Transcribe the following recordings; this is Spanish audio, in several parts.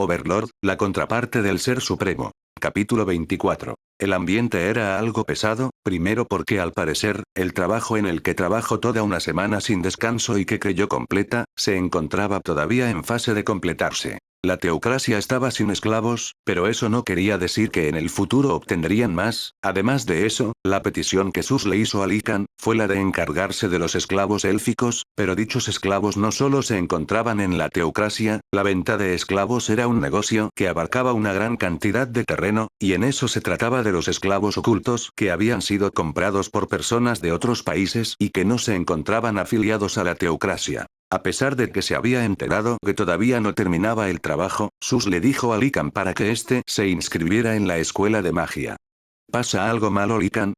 Overlord, la contraparte del Ser Supremo. Capítulo 24. El ambiente era algo pesado, primero porque al parecer, el trabajo en el que trabajó toda una semana sin descanso y que creyó completa, se encontraba todavía en fase de completarse. La teocracia estaba sin esclavos, pero eso no quería decir que en el futuro obtendrían más. Además de eso, la petición que Sus le hizo a Lycan, fue la de encargarse de los esclavos élficos, pero dichos esclavos no solo se encontraban en la teocracia, la venta de esclavos era un negocio que abarcaba una gran cantidad de terreno, y en eso se trataba de los esclavos ocultos que habían sido comprados por personas de otros países y que no se encontraban afiliados a la teocracia. A pesar de que se había enterado que todavía no terminaba el trabajo, Sus le dijo a Lycan para que éste se inscribiera en la escuela de magia. ¿Pasa algo malo, Lycan?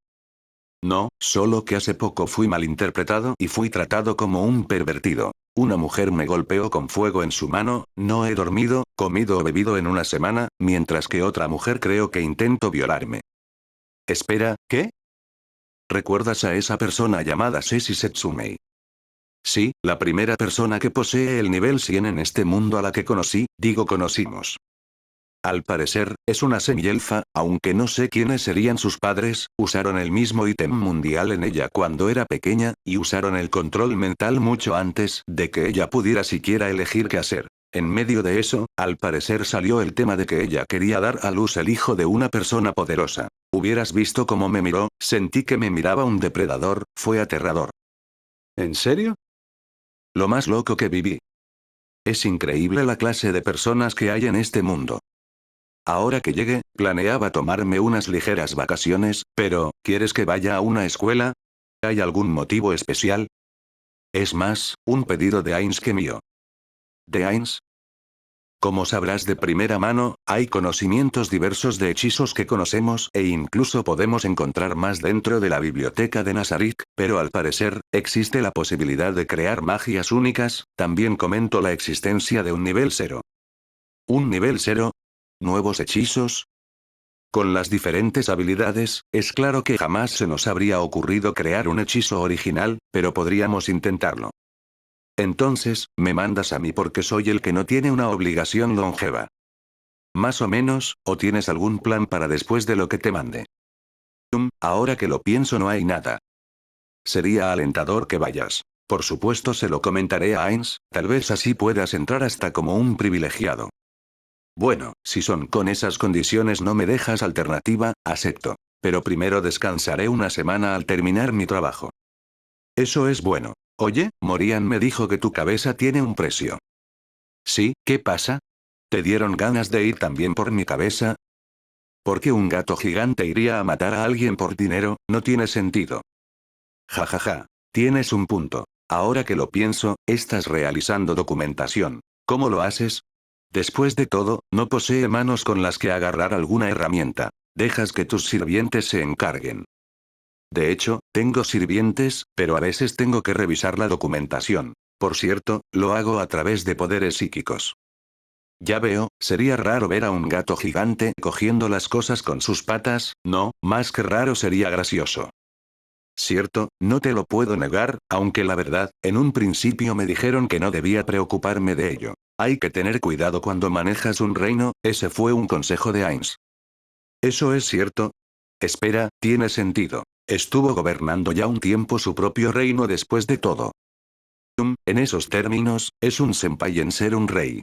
No, solo que hace poco fui malinterpretado y fui tratado como un pervertido. Una mujer me golpeó con fuego en su mano, no he dormido, comido o bebido en una semana, mientras que otra mujer creo que intentó violarme. Espera, ¿qué? ¿Recuerdas a esa persona llamada Sesi Setsumei? Sí, la primera persona que posee el nivel 100 en este mundo a la que conocimos. Al parecer, es una semielfa, aunque no sé quiénes serían sus padres, usaron el mismo ítem mundial en ella cuando era pequeña, y usaron el control mental mucho antes de que ella pudiera siquiera elegir qué hacer. En medio de eso, al parecer salió el tema de que ella quería dar a luz el hijo de una persona poderosa. Hubieras visto cómo me miró, sentí que me miraba un depredador, fue aterrador. ¿En serio? Lo más loco que viví. Es increíble la clase de personas que hay en este mundo. Ahora que llegue, planeaba tomarme unas ligeras vacaciones, pero, ¿quieres que vaya a una escuela? ¿Hay algún motivo especial? Es más, un pedido de Ainz que mío. ¿De Ainz? Como sabrás de primera mano, hay conocimientos diversos de hechizos que conocemos e incluso podemos encontrar más dentro de la biblioteca de Nazarick, pero al parecer, existe la posibilidad de crear magias únicas. También comento la existencia de un nivel 0. ¿Un nivel 0? ¿Nuevos hechizos? Con las diferentes habilidades, es claro que jamás se nos habría ocurrido crear un hechizo original, pero podríamos intentarlo. Entonces, me mandas a mí porque soy el que no tiene una obligación longeva. Más o menos, ¿o tienes algún plan para después de lo que te mande? Ahora que lo pienso no hay nada. Sería alentador que vayas. Por supuesto se lo comentaré a Ainz, tal vez así puedas entrar hasta como un privilegiado. Bueno, si son con esas condiciones no me dejas alternativa, acepto. Pero primero descansaré una semana al terminar mi trabajo. Eso es bueno. Oye, Morian me dijo que tu cabeza tiene un precio. ¿Sí? ¿Qué pasa? ¿Te dieron ganas de ir también por mi cabeza? ¿Por qué un gato gigante iría a matar a alguien por dinero? No tiene sentido. Ja ja ja. Tienes un punto. Ahora que lo pienso, estás realizando documentación. ¿Cómo lo haces? Después de todo, no posee manos con las que agarrar alguna herramienta. Dejas que tus sirvientes se encarguen. De hecho, tengo sirvientes, pero a veces tengo que revisar la documentación. Por cierto, lo hago a través de poderes psíquicos. Ya veo, sería raro ver a un gato gigante cogiendo las cosas con sus patas, no, más que raro sería gracioso. Cierto, no te lo puedo negar, aunque la verdad, en un principio me dijeron que no debía preocuparme de ello. Hay que tener cuidado cuando manejas un reino, ese fue un consejo de Ainz. ¿Eso es cierto? Espera, tiene sentido. Estuvo gobernando ya un tiempo su propio reino después de todo. En esos términos, es un senpai en ser un rey.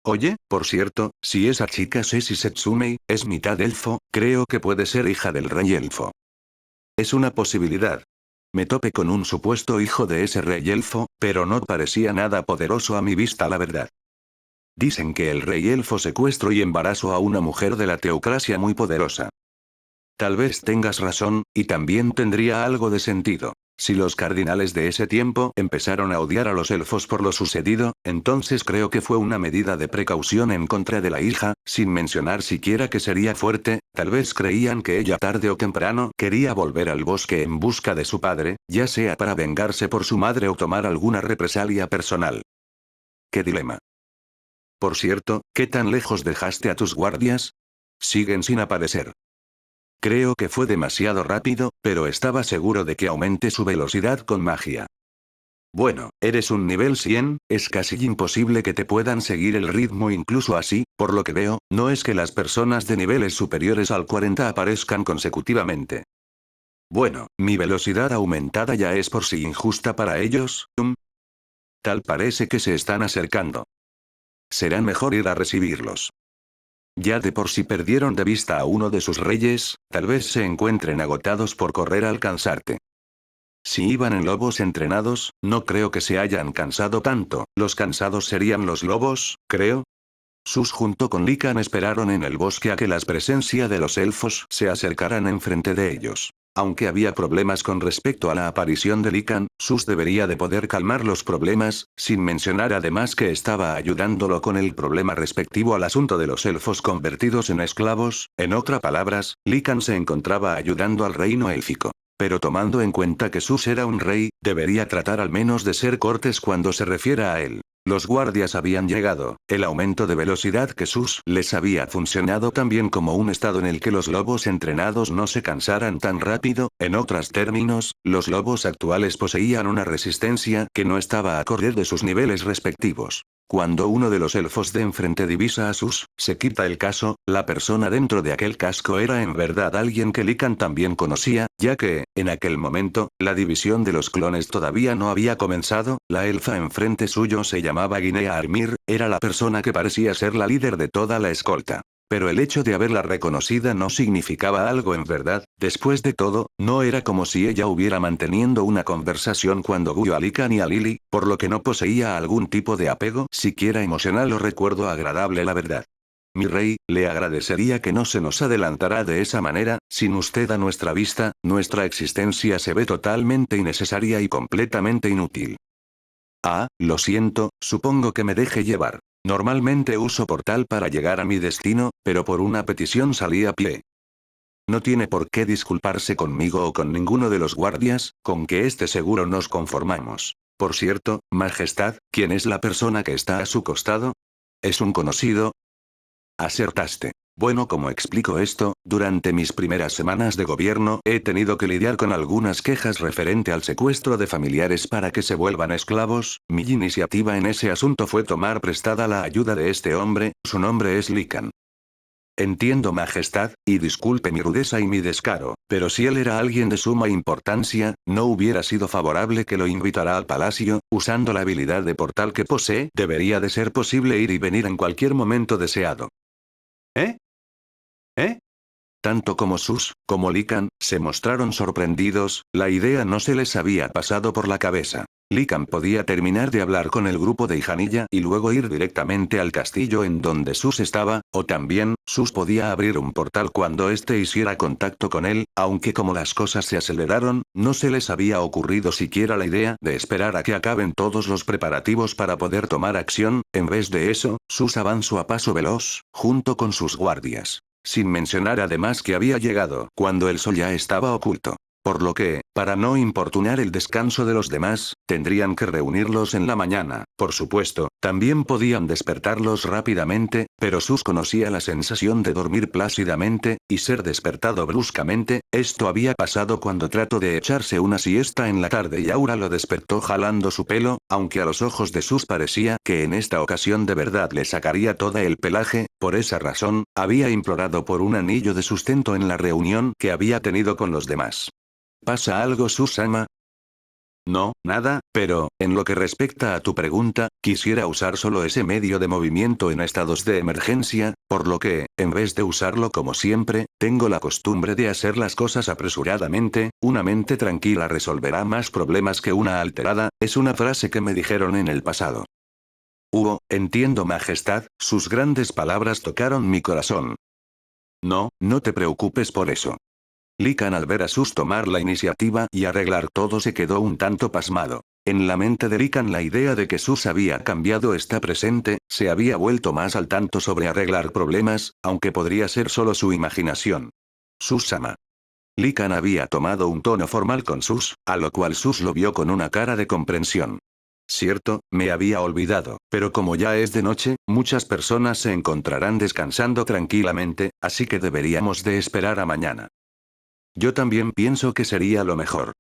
Oye, por cierto, si esa chica Sesi Setsumei, es mitad elfo, creo que puede ser hija del rey elfo. Es una posibilidad. Me topé con un supuesto hijo de ese rey elfo, pero no parecía nada poderoso a mi vista la verdad. Dicen que el rey elfo secuestró y embarazó a una mujer de la teocracia muy poderosa. Tal vez tengas razón, y también tendría algo de sentido. Si los cardinales de ese tiempo empezaron a odiar a los elfos por lo sucedido, entonces creo que fue una medida de precaución en contra de la hija, sin mencionar siquiera que sería fuerte, tal vez creían que ella tarde o temprano quería volver al bosque en busca de su padre, ya sea para vengarse por su madre o tomar alguna represalia personal. ¡Qué dilema! Por cierto, ¿qué tan lejos dejaste a tus guardias? Siguen sin aparecer. Creo que fue demasiado rápido, pero estaba seguro de que aumente su velocidad con magia. Bueno, eres un nivel 100, es casi imposible que te puedan seguir el ritmo incluso así, Por lo que veo, no es que las personas de niveles superiores al 40 aparezcan consecutivamente. Bueno, mi velocidad aumentada ya es por sí injusta para ellos, Tal parece que se están acercando. Será mejor ir a recibirlos. Ya de por sí perdieron de vista a uno de sus reyes, tal vez se encuentren agotados por correr a alcanzarte. Si iban en lobos entrenados, no creo que se hayan cansado tanto, los cansados serían los lobos, creo. Sus junto con Lican esperaron en el bosque a que la presencia de los elfos se acercaran enfrente de ellos. Aunque había problemas con respecto a la aparición de Lican, Sus debería de poder calmar los problemas, sin mencionar además que estaba ayudándolo con el problema respectivo al asunto de los elfos convertidos en esclavos, en otras palabras, Lican se encontraba ayudando al reino élfico. Pero tomando en cuenta que Sus era un rey, debería tratar al menos de ser cortés cuando se refiera a él. Los guardias habían llegado, el aumento de velocidad que Sus les había funcionado también como un estado en el que los lobos entrenados no se cansaran tan rápido, en otros términos, los lobos actuales poseían una resistencia que no estaba acorde de sus niveles respectivos. Cuando uno de los elfos de enfrente divisa a Sus, se quita el caso, la persona dentro de aquel casco era en verdad alguien que Lican también conocía, ya que, en aquel momento, la división de los clones todavía no había comenzado, la elfa enfrente suyo se llamaba Guinea Armir, era la persona que parecía ser la líder de toda la escolta. Pero el hecho de haberla reconocida no significaba algo en verdad, después de todo, no era como si ella hubiera manteniendo una conversación cuando vio a Lican y a Lily, por lo que no poseía algún tipo de apego, siquiera emocional o recuerdo agradable la verdad. Mi rey, le agradecería que no se nos adelantara de esa manera, sin usted a nuestra vista, nuestra existencia se ve totalmente innecesaria y completamente inútil. Ah, lo siento, supongo que me deje llevar. Normalmente uso portal para llegar a mi destino, pero por una petición salí a pie. No tiene por qué disculparse conmigo o con ninguno de los guardias, con que esté seguro nos conformamos. Por cierto, Majestad, ¿quién es la persona que está a su costado? ¿Es un conocido? Acertaste. Bueno, como explico esto, durante mis primeras semanas de gobierno he tenido que lidiar con algunas quejas referente al secuestro de familiares para que se vuelvan esclavos. Mi iniciativa en ese asunto fue tomar prestada la ayuda de este hombre, su nombre es Lican. Entiendo, Majestad, y disculpe mi rudeza y mi descaro, pero si él era alguien de suma importancia, ¿no hubiera sido favorable que lo invitara al palacio? Usando la habilidad de portal que posee, debería de ser posible ir y venir en cualquier momento deseado. ¿Eh? ¿Eh? Tanto como Sus, como Lican, se mostraron sorprendidos, la idea no se les había pasado por la cabeza. Lican podía terminar de hablar con el grupo de Ijanilla y luego ir directamente al castillo en donde Sus estaba, o también, Sus podía abrir un portal cuando éste hiciera contacto con él, aunque como las cosas se aceleraron, no se les había ocurrido siquiera la idea de esperar a que acaben todos los preparativos para poder tomar acción, en vez de eso, Sus avanzó a paso veloz, junto con sus guardias. Sin mencionar además que había llegado cuando el sol ya estaba oculto. Por lo que, para no importunar el descanso de los demás, tendrían que reunirlos en la mañana. Por supuesto, también podían despertarlos rápidamente, pero Sus conocía la sensación de dormir plácidamente, y ser despertado bruscamente. Esto había pasado cuando trató de echarse una siesta en la tarde y Aura lo despertó jalando su pelo, aunque a los ojos de Sus parecía que en esta ocasión de verdad le sacaría todo el pelaje. Por esa razón, había implorado por un anillo de sustento en la reunión que había tenido con los demás. ¿Pasa algo, Susama? No, nada, pero, en lo que respecta a tu pregunta, quisiera usar solo ese medio de movimiento en estados de emergencia, por lo que, en vez de usarlo como siempre, tengo la costumbre de hacer las cosas apresuradamente. Una mente tranquila resolverá más problemas que una alterada, es una frase que me dijeron en el pasado. Entiendo, Majestad, sus grandes palabras tocaron mi corazón. No, no te preocupes por eso. Lican al ver a Sus tomar la iniciativa y arreglar todo se quedó un tanto pasmado. En la mente de Lican la idea de que Sus había cambiado está presente, se había vuelto más al tanto sobre arreglar problemas, aunque podría ser solo su imaginación. Sus-sama. Lican había tomado un tono formal con Sus, a lo cual Sus lo vio con una cara de comprensión. Cierto, me había olvidado, pero como ya es de noche, muchas personas se encontrarán descansando tranquilamente, así que deberíamos de esperar a mañana. Yo también pienso que sería lo mejor.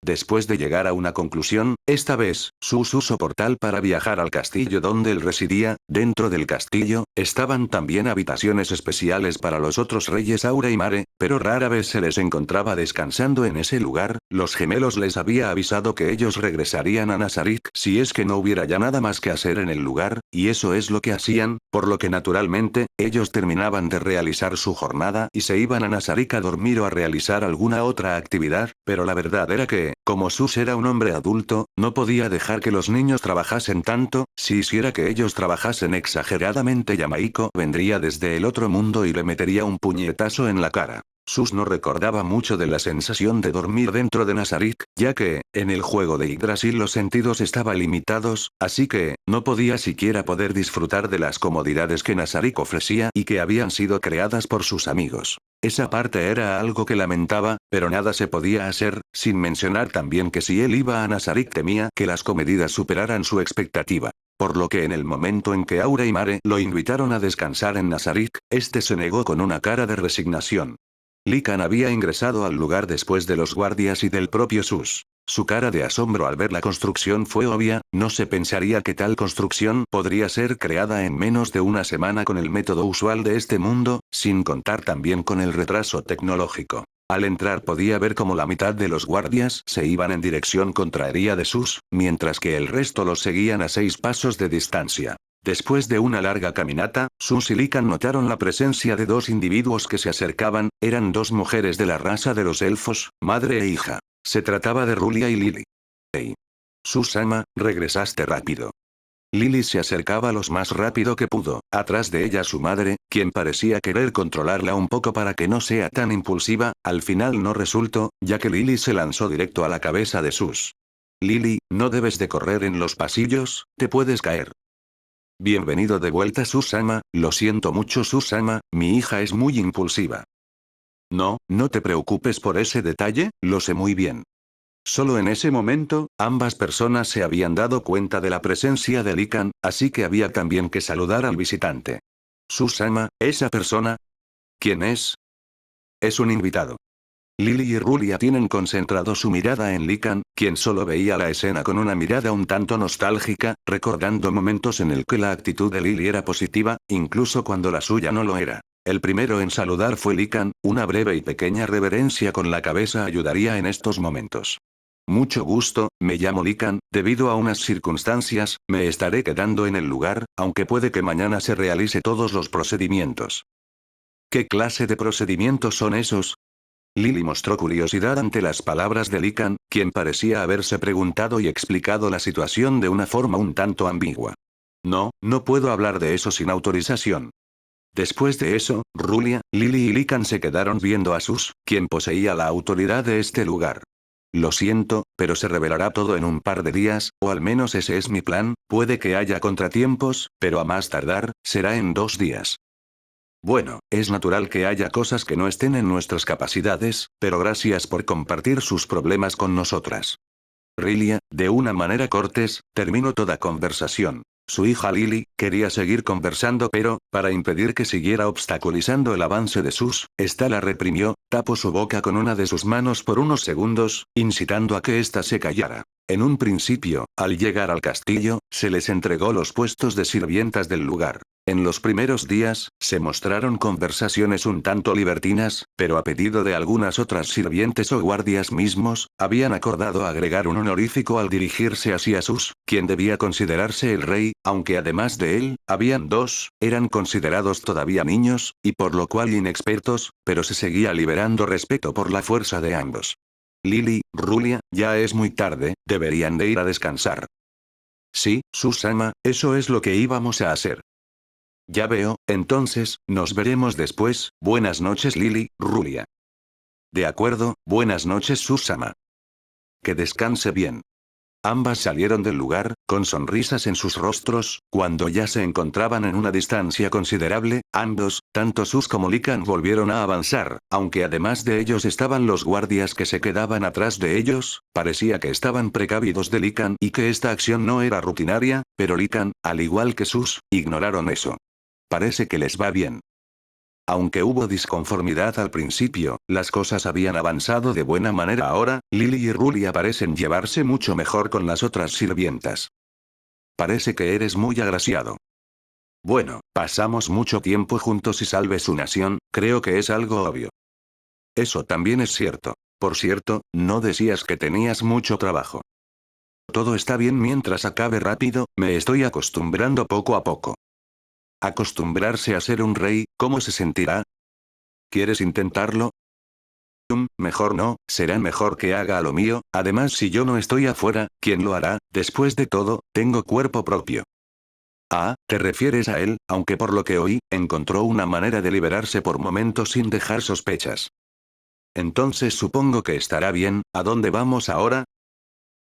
Después de llegar a una conclusión, esta vez, Sus usó portal para viajar al castillo donde él residía. Dentro del castillo, estaban también habitaciones especiales para los otros reyes Aura y Mare, pero rara vez se les encontraba descansando en ese lugar. Los gemelos les había avisado que ellos regresarían a Nazarik si es que no hubiera ya nada más que hacer en el lugar, y eso es lo que hacían, por lo que naturalmente, ellos terminaban de realizar su jornada y se iban a Nazarik a dormir o a realizar alguna otra actividad, pero la verdad era que, como Sus era un hombre adulto, no podía dejar que los niños trabajasen tanto. Si hiciera que ellos trabajasen exageradamente, Yamaiko vendría desde el otro mundo y le metería un puñetazo en la cara. Sus no recordaba mucho de la sensación de dormir dentro de Nazarik, ya que, en el juego de Yggdrasil los sentidos estaban limitados, así que, no podía siquiera poder disfrutar de las comodidades que Nazarik ofrecía y que habían sido creadas por sus amigos. Esa parte era algo que lamentaba, pero nada se podía hacer, sin mencionar también que si él iba a Nazarik temía que las comedidas superaran su expectativa. Por lo que en el momento en que Aura y Mare lo invitaron a descansar en Nazarik, este se negó con una cara de resignación. Likan había ingresado al lugar después de los guardias y del propio Sus. Su cara de asombro al ver la construcción fue obvia, no se pensaría que tal construcción podría ser creada en menos de una semana con el método usual de este mundo, sin contar también con el retraso tecnológico. Al entrar podía ver como la mitad de los guardias se iban en dirección contraria de Sus, mientras que el resto los seguían a 6 pasos de distancia. Después de una larga caminata, Sus y Likan notaron la presencia de dos individuos que se acercaban. Eran dos mujeres de la raza de los elfos, madre e hija. Se trataba de Rulia y Lily. Hey. Sus-sama, regresaste rápido. Lily se acercaba lo más rápido que pudo, atrás de ella su madre, quien parecía querer controlarla un poco para que no sea tan impulsiva. Al final no resultó, ya que Lily se lanzó directo a la cabeza de Sus. Lily, no debes de correr en los pasillos, te puedes caer. Bienvenido de vuelta Sus-sama, lo siento mucho Sus-sama, mi hija es muy impulsiva. No, no te preocupes por ese detalle, lo sé muy bien. Solo en ese momento, ambas personas se habían dado cuenta de la presencia de Likan, así que había también que saludar al visitante. Sus-sama, ¿esa persona? ¿Quién es? Es un invitado. Lily y Rulia tienen concentrado su mirada en Likan, quien solo veía la escena con una mirada un tanto nostálgica, recordando momentos en el que la actitud de Lily era positiva, incluso cuando la suya no lo era. El primero en saludar fue Likan, una breve y pequeña reverencia con la cabeza ayudaría en estos momentos. Mucho gusto, me llamo Likan, debido a unas circunstancias, me estaré quedando en el lugar, aunque puede que mañana se realice todos los procedimientos. ¿Qué clase de procedimientos son esos? Lily mostró curiosidad ante las palabras de Likan, quien parecía haberse preguntado y explicado la situación de una forma un tanto ambigua. No, no puedo hablar de eso sin autorización. Después de eso, Rulia, Lily y Likan se quedaron viendo a Sus, quien poseía la autoridad de este lugar. Lo siento, pero se revelará todo en un par de días, o al menos ese es mi plan. Puede que haya contratiempos, pero a más tardar, será en 2 días. Bueno, es natural que haya cosas que no estén en nuestras capacidades, pero gracias por compartir sus problemas con nosotras. Rilia, de una manera cortés, terminó toda conversación. Su hija Lily, quería seguir conversando pero, para impedir que siguiera obstaculizando el avance de Sus, ésta la reprimió, tapó su boca con una de sus manos por unos segundos, incitando a que ésta se callara. En un principio, al llegar al castillo, se les entregó los puestos de sirvientas del lugar. En los primeros días, se mostraron conversaciones un tanto libertinas, pero a pedido de algunas otras sirvientes o guardias mismos, habían acordado agregar un honorífico al dirigirse hacia Sus, quien debía considerarse el rey, aunque además de él, habían dos, eran considerados todavía niños, y por lo cual inexpertos, pero se seguía liberando respeto por la fuerza de ambos. Lily, Rulia, ya es muy tarde, deberían de ir a descansar. Sí, Sus-sama, eso es lo que íbamos a hacer. Ya veo, entonces, nos veremos después. Buenas noches Lily, Rulia. De acuerdo, buenas noches Sus-sama. Que descanse bien. Ambas salieron del lugar, con sonrisas en sus rostros. Cuando ya se encontraban en una distancia considerable, ambos, tanto Sus como Likan volvieron a avanzar, aunque además de ellos estaban los guardias que se quedaban atrás de ellos. Parecía que estaban precavidos de Likan y que esta acción no era rutinaria, pero Likan, al igual que Sus, ignoraron eso. Parece que les va bien. Aunque hubo disconformidad al principio, las cosas habían avanzado de buena manera ahora. Lily y Rulia parecen llevarse mucho mejor con las otras sirvientas. Parece que eres muy agraciado. Bueno, pasamos mucho tiempo juntos y salve su nación, creo que es algo obvio. Eso también es cierto. Por cierto, no decías que tenías mucho trabajo. Todo está bien mientras acabe rápido, me estoy acostumbrando poco a poco. Acostumbrarse a ser un rey, ¿cómo se sentirá? ¿Quieres intentarlo? Mejor no, será mejor que haga lo mío, además si yo no estoy afuera, ¿quién lo hará? Después de todo, tengo cuerpo propio. Ah, te refieres a él, aunque por lo que oí, encontró una manera de liberarse por momentos sin dejar sospechas. Entonces supongo que estará bien. ¿A dónde vamos ahora?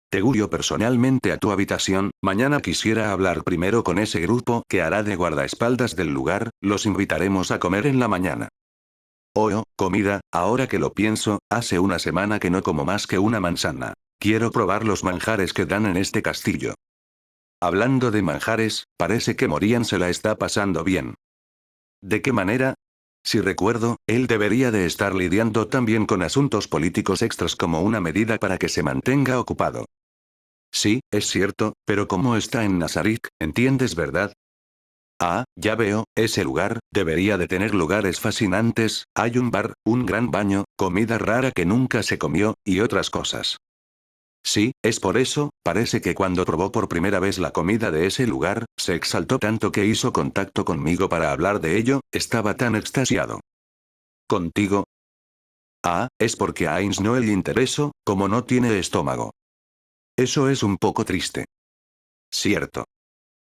Te guío personalmente a tu habitación. Mañana quisiera hablar primero con ese grupo que hará de guardaespaldas del lugar, los invitaremos a comer en la mañana. Oh, comida, ahora que lo pienso, hace una semana que no como más que una manzana. Quiero probar los manjares que dan en este castillo. Hablando de manjares, parece que Morian se la está pasando bien. ¿De qué manera? Si recuerdo, él debería de estar lidiando también con asuntos políticos extras como una medida para que se mantenga ocupado. Sí, es cierto, pero como está en Nazarik, ¿entiendes, verdad? Ah, ya veo, ese lugar, debería de tener lugares fascinantes, hay un bar, un gran baño, comida rara que nunca se comió, y otras cosas. Sí, es por eso, parece que cuando probó por primera vez la comida de ese lugar, se exaltó tanto que hizo contacto conmigo para hablar de ello, estaba tan extasiado. ¿Contigo? Ah, es porque a Ains no le interesó, como no tiene estómago. Eso es un poco triste. Cierto.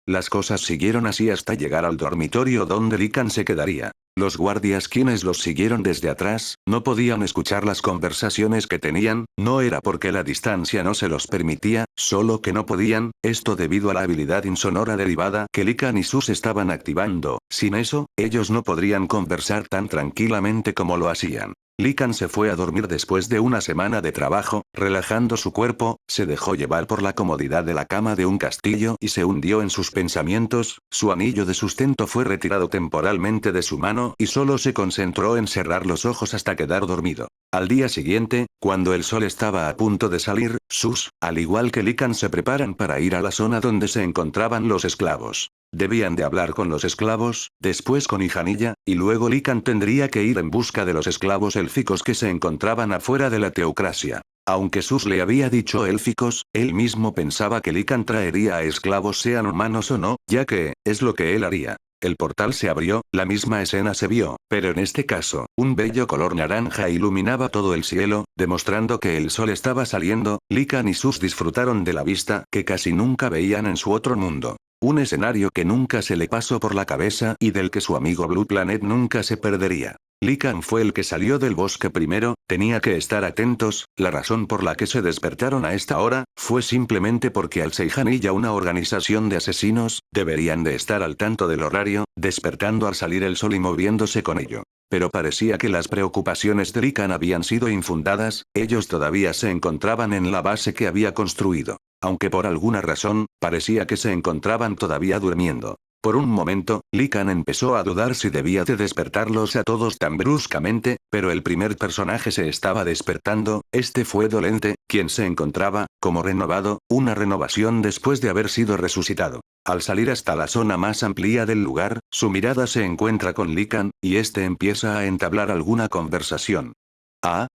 Las cosas siguieron así hasta llegar al dormitorio donde Lican se quedaría. Los guardias quienes los siguieron desde atrás, no podían escuchar las conversaciones que tenían, no era porque la distancia no se los permitía, solo que no podían, esto debido a la habilidad insonora derivada que Lican y Sus estaban activando, sin eso, ellos no podrían conversar tan tranquilamente como lo hacían. Lican se fue a dormir después de una semana de trabajo, relajando su cuerpo, se dejó llevar por la comodidad de la cama de un castillo y se hundió en sus pensamientos, su anillo de sustento fue retirado temporalmente de su mano y solo se concentró en cerrar los ojos hasta quedar dormido. Al día siguiente, cuando el sol estaba a punto de salir, Sus, al igual que Lican se preparan para ir a la zona donde se encontraban los esclavos. Debían de hablar con los esclavos, después con Ijanilla, y luego Lican tendría que ir en busca de los esclavos élficos que se encontraban afuera de la teocracia. Aunque Sus le había dicho élficos, él mismo pensaba que Lican traería a esclavos sean humanos o no, ya que, es lo que él haría. El portal se abrió, la misma escena se vio, pero en este caso, un bello color naranja iluminaba todo el cielo, demostrando que el sol estaba saliendo. Lican y Sus disfrutaron de la vista que casi nunca veían en su otro mundo. Un escenario que nunca se le pasó por la cabeza y del que su amigo Blue Planet nunca se perdería. Lican fue el que salió del bosque primero, tenía que estar atentos, la razón por la que se despertaron a esta hora, fue simplemente porque al Seijanilla una organización de asesinos, deberían de estar al tanto del horario, despertando al salir el sol y moviéndose con ello. Pero parecía que las preocupaciones de Lican habían sido infundadas, ellos todavía se encontraban en la base que había construido. Aunque por alguna razón, parecía que se encontraban todavía durmiendo. Por un momento, Lican empezó a dudar si debía de despertarlos a todos tan bruscamente, pero el primer personaje se estaba despertando, este fue Dolente, quien se encontraba, como renovado, una renovación después de haber sido resucitado. Al salir hasta la zona más amplia del lugar, su mirada se encuentra con Lican, y este empieza a entablar alguna conversación. Ah.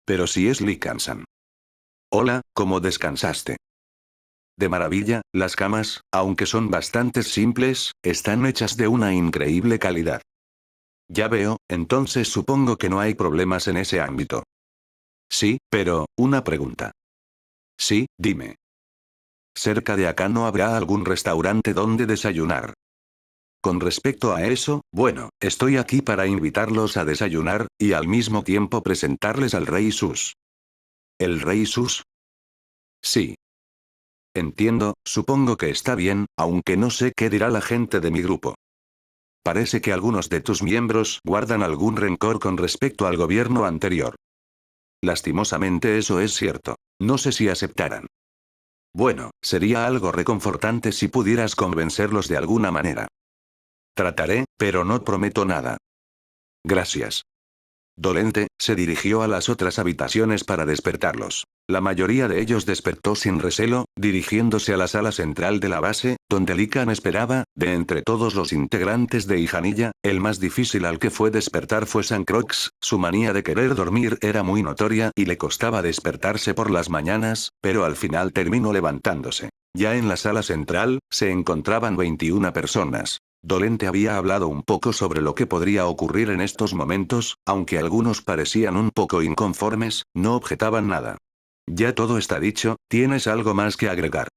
Pero si es Lican-san. Hola, ¿cómo descansaste? De maravilla, las camas, aunque son bastante simples, están hechas de una increíble calidad. Ya veo, entonces supongo que no hay problemas en ese ámbito. Sí, pero, una pregunta. Sí, dime. ¿Cerca de acá no habrá algún restaurante donde desayunar? Con respecto a eso, bueno, estoy aquí para invitarlos a desayunar, y al mismo tiempo presentarles al rey Sus. ¿El rey Sus? Sí. Entiendo, supongo que está bien, aunque no sé qué dirá la gente de mi grupo. Parece que algunos de tus miembros guardan algún rencor con respecto al gobierno anterior. Lastimosamente eso es cierto. No sé si aceptarán. Bueno, sería algo reconfortante si pudieras convencerlos de alguna manera. Trataré, pero no prometo nada. Gracias. Dolente, se dirigió a las otras habitaciones para despertarlos. La mayoría de ellos despertó sin recelo, dirigiéndose a la sala central de la base, donde Likan esperaba. De entre todos los integrantes de Ijanilla, el más difícil al que fue despertar fue Sancrox. Su manía de querer dormir era muy notoria y le costaba despertarse por las mañanas, pero al final terminó levantándose. Ya en la sala central, se encontraban 21 personas. Dolente había hablado un poco sobre lo que podría ocurrir en estos momentos, aunque algunos parecían un poco inconformes, no objetaban nada. Ya todo está dicho, ¿tienes algo más que agregar?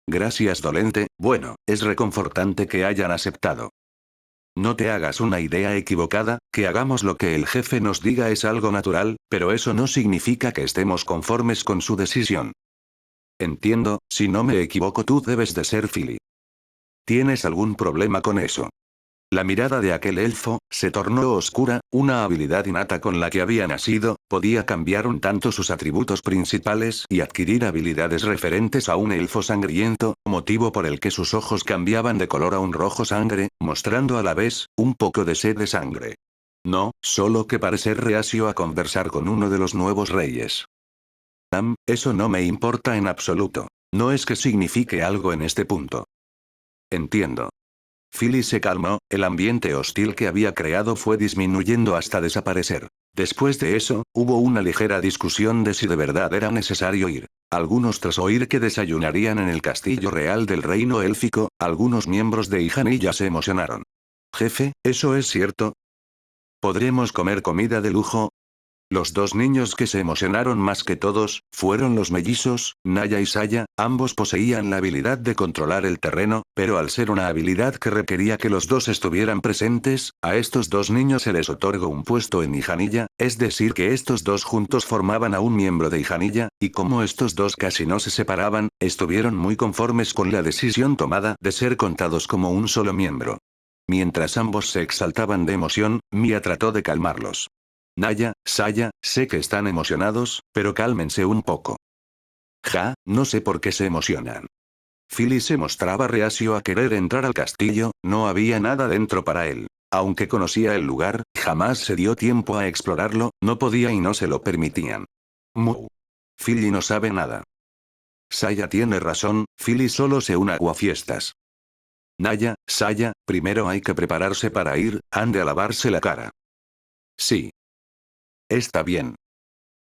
Gracias, Dolente. Bueno, es reconfortante que hayan aceptado. No te hagas una idea equivocada, que hagamos lo que el jefe nos diga es algo natural, pero eso no significa que estemos conformes con su decisión. Entiendo, si no me equivoco tú debes de ser Philly. ¿Tienes algún problema con eso? La mirada de aquel elfo se tornó oscura, una habilidad innata con la que había nacido, podía cambiar un tanto sus atributos principales y adquirir habilidades referentes a un elfo sangriento, motivo por el que sus ojos cambiaban de color a un rojo sangre, mostrando a la vez, un poco de sed de sangre. No, solo que parecer reacio a conversar con uno de los nuevos reyes. Eso no me importa en absoluto. No es que signifique algo en este punto. Entiendo. Philly se calmó, el ambiente hostil que había creado fue disminuyendo hasta desaparecer. Después de eso, hubo una ligera discusión de si de verdad era necesario ir. Algunos tras oír que desayunarían en el castillo real del reino élfico, algunos miembros de Ijanilla se emocionaron. Jefe, ¿eso es cierto? ¿Podremos comer comida de lujo? Los dos niños que se emocionaron más que todos, fueron los mellizos, Naya y Saya. Ambos poseían la habilidad de controlar el terreno, pero al ser una habilidad que requería que los dos estuvieran presentes, a estos dos niños se les otorgó un puesto en Ijanilla, es decir que estos dos juntos formaban a un miembro de Ijanilla, y como estos dos casi no se separaban, estuvieron muy conformes con la decisión tomada de ser contados como un solo miembro. Mientras ambos se exaltaban de emoción, Mia trató de calmarlos. Naya, Saya, sé que están emocionados, pero cálmense un poco. No sé por qué se emocionan. Philly se mostraba reacio a querer entrar al castillo, no había nada dentro para él. Aunque conocía el lugar, jamás se dio tiempo a explorarlo, no podía y no se lo permitían. Philly no sabe nada. Saya tiene razón, Philly solo se une a aguafiestas. Naya, Saya, primero hay que prepararse para ir, han de lavarse la cara. Sí. Está bien.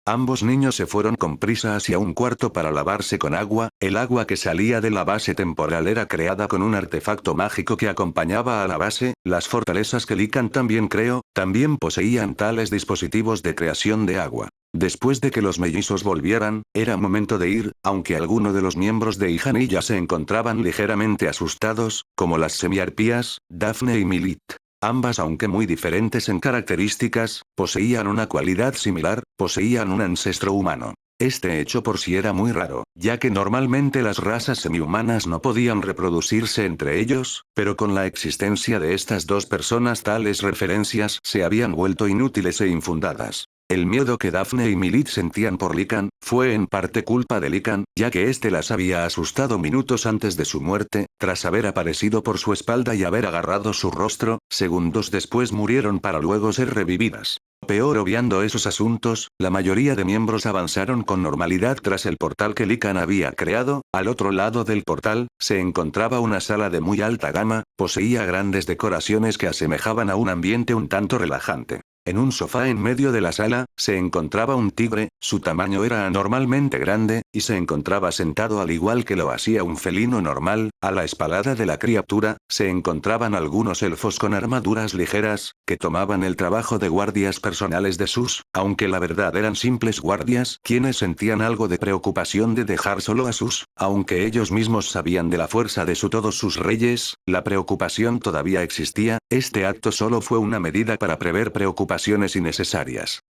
Ambos niños se fueron con prisa hacia un cuarto para lavarse con agua. El agua que salía de la base temporal era creada con un artefacto mágico que acompañaba a la base. Las fortalezas que Likan también poseían tales dispositivos de creación de agua. Después de que los mellizos volvieran, era momento de ir, aunque algunos de los miembros de Ijanilla se encontraban ligeramente asustados, como las semiarpías, Daphne y Milit. Ambas, aunque muy diferentes en características, poseían una cualidad similar, poseían un ancestro humano. Este hecho por sí era muy raro, ya que normalmente las razas semihumanas no podían reproducirse entre ellos, pero con la existencia de estas dos personas tales referencias se habían vuelto inútiles e infundadas. El miedo que Daphne y Milit sentían por Likan, fue en parte culpa de Likan, ya que éste las había asustado minutos antes de su muerte, tras haber aparecido por su espalda y haber agarrado su rostro, segundos después murieron para luego ser revividas. Peor, obviando esos asuntos, la mayoría de miembros avanzaron con normalidad tras el portal que Likan había creado. Al otro lado del portal, se encontraba una sala de muy alta gama, poseía grandes decoraciones que asemejaban a un ambiente un tanto relajante. En un sofá en medio de la sala, se encontraba un tigre, su tamaño era anormalmente grande, y se encontraba sentado al igual que lo hacía un felino normal. A la espalda de la criatura, se encontraban algunos elfos con armaduras ligeras, que tomaban el trabajo de guardias personales de Sus, aunque la verdad eran simples guardias, quienes sentían algo de preocupación de dejar solo a Sus, aunque ellos mismos sabían de la fuerza de todos sus reyes, la preocupación todavía existía. Este acto solo fue una medida para prever preocupaciones innecesarias.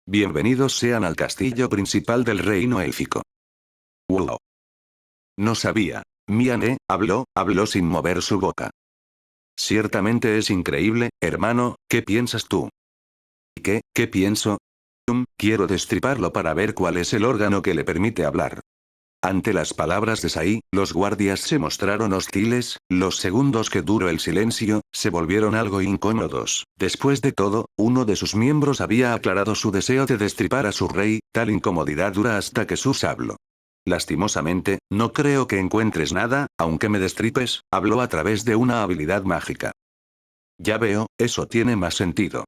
Bienvenidos sean al castillo principal del reino élfico. Wow. No sabía. Miane, habló sin mover su boca. Ciertamente es increíble, hermano, ¿qué piensas tú? ¿Qué pienso? Quiero destriparlo para ver cuál es el órgano que le permite hablar. Ante las palabras de Sai, los guardias se mostraron hostiles, los segundos que duró el silencio, se volvieron algo incómodos. Después de todo, uno de sus miembros había aclarado su deseo de destripar a su rey, tal incomodidad dura hasta que Sus habló. Lastimosamente, no creo que encuentres nada, aunque me destripes, habló a través de una habilidad mágica. Ya veo, eso tiene más sentido.